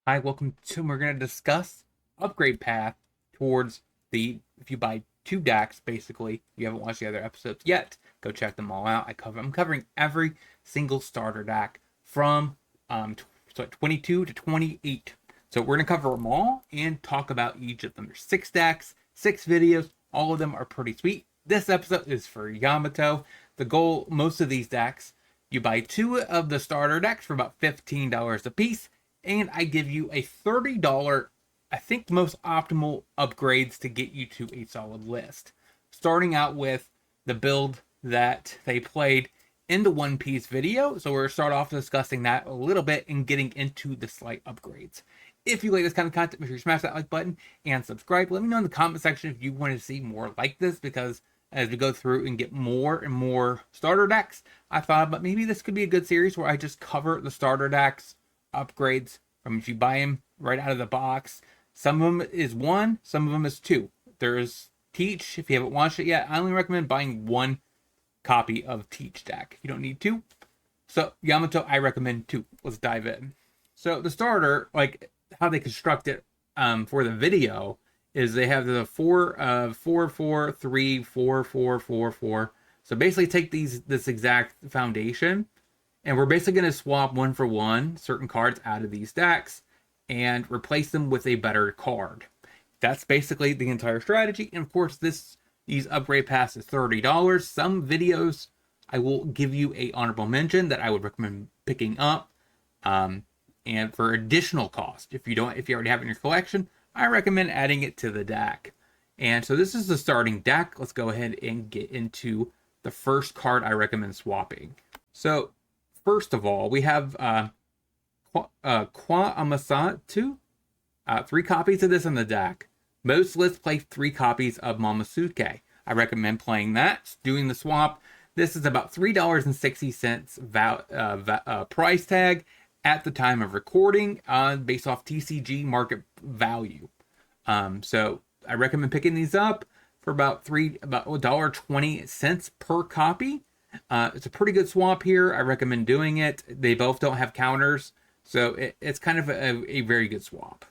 Hi, welcome to. We're going to discuss upgrade path towards if you buy two decks, basically. If you haven't watched the other episodes yet, go check them all out. I'm covering every single starter deck from um, 22 to 28. So we're going to cover them all and talk about each of them. There's six decks, six videos. All of them are pretty sweet. This episode is for Yamato. The goal, most of these decks, you buy two of the starter decks for about $15 a piece, and I give you a $30, I think, the most optimal upgrades to get you to a solid list. Starting out with the build that they played in the One Piece video. So we're going to start off discussing that a little bit and getting into the slight upgrades. If you like this kind of content, make sure you smash that like button and subscribe. Let me know in the comment section if you want to see more like this, because as we go through and get more and more starter decks, I thought about maybe this could be a good series where I just cover the starter decks upgrades from if you buy them right out of the box. Some of them is one, some of them is two. There's Teach. If you haven't watched it yet, I only recommend buying one copy of Teach deck. You don't need two. So Yamato, I recommend two. Let's dive in. So the starter, like how they construct it for the video, is they have the 4-4-3-4-4-4-4. So basically take this exact foundation, and we're basically going to swap one for one certain cards out of these decks and replace them with a better card. That's basically the entire strategy. And of course, these upgrade paths is $30. Some videos I will give you a honorable mention that I would recommend picking up. And for additional cost, if you already have it in your collection, I recommend adding it to the deck. And so this is the starting deck. Let's go ahead and get into the first card I recommend swapping. So first of all, we have Kwa Amasatu. Three copies of this in the deck. Most lists play three copies of Momosuke. I recommend playing that, doing the swap. This is about $3.60 price tag at the time of recording, based off TCG market value. So I recommend picking these up for about $1.20 per copy. It's a pretty good swap here. I recommend doing it. They both don't have counters, so it's kind of a very good swap.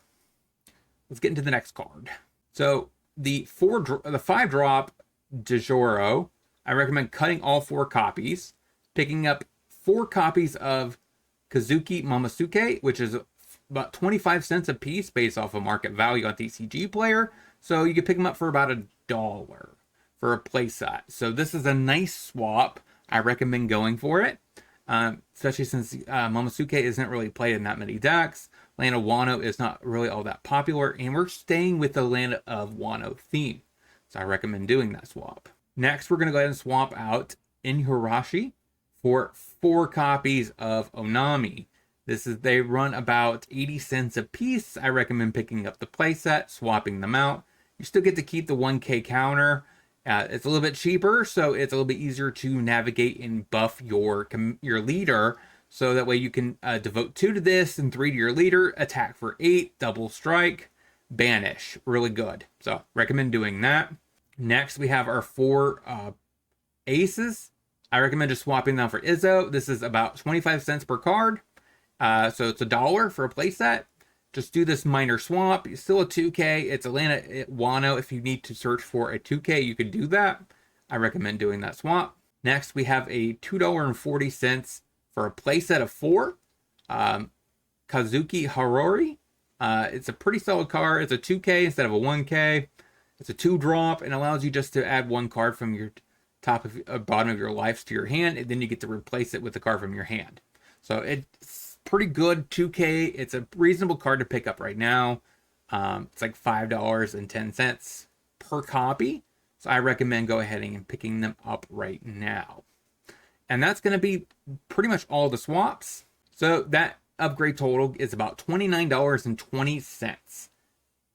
Let's get into the next card. So the 5-drop Dejoro, I recommend cutting all 4 copies, picking up 4 copies of Kazuki Momosuke, which is about 25 cents a piece based off of market value on TCG Player. So you can pick them up for about $1 for a playset. So this is a nice swap. I recommend going for it, especially since Momosuke isn't really played in that many decks. Land of Wano is not really all that popular, and we're staying with the Land of Wano theme. So I recommend doing that swap. Next, we're going to go ahead and swap out Inhirashi for 4 copies of Onami. They run about 80 cents a piece. I recommend picking up the playset, swapping them out. You still get to keep the 1K counter. It's a little bit cheaper, so it's a little bit easier to navigate and buff your leader. So that way you can devote 2 to this and 3 to your leader, attack for 8, double strike, banish. Really good. So recommend doing that. Next, we have our 4 aces. I recommend just swapping them for Izzo. This is about 25 cents per card. So it's $1 for a playset. Just do this minor swap. It's still a 2K. It's Atlanta Wano. If you need to search for a 2K, you can do that. I recommend doing that swap. Next, we have a $2.40 for a playset of 4. Kazuki Harori. It's a pretty solid card. It's a 2K instead of a 1K. It's a 2-drop and allows you just to add 1 card from your top of bottom of your lives to your hand, and then you get to replace it with a card from your hand. So it's pretty good 2K. It's a reasonable card to pick up right now. It's like $5.10 per copy. So I recommend go ahead and picking them up right now. And that's going to be pretty much all the swaps. So that upgrade total is about $29.20,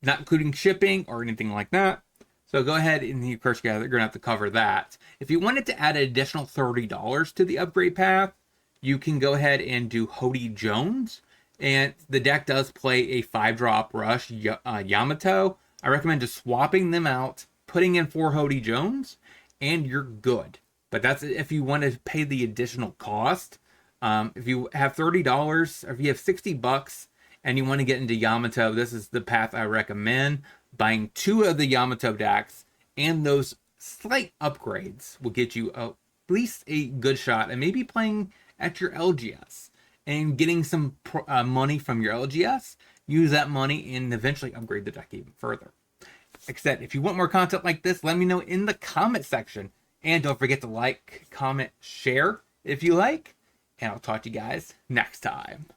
not including shipping or anything like that. So go ahead and, of course, you're going to have to cover that. If you wanted to add an additional $30 to the upgrade path, you can go ahead and do Hody Jones. And the deck does play a 5-drop rush Yamato. I recommend just swapping them out, putting in 4 Hody Jones, and you're good. But that's if you want to pay the additional cost. If you have $30, or if you have $60 and you want to get into Yamato, this is the path I recommend. Buying 2 of the Yamato decks and those slight upgrades will get you at least a good shot, and maybe playing at your LGS and getting some money from your LGS. Use that money and eventually upgrade the deck even further. Like I said, if you want more content like this, let me know in the comment section. And don't forget to like, comment, share if you like. And I'll talk to you guys next time.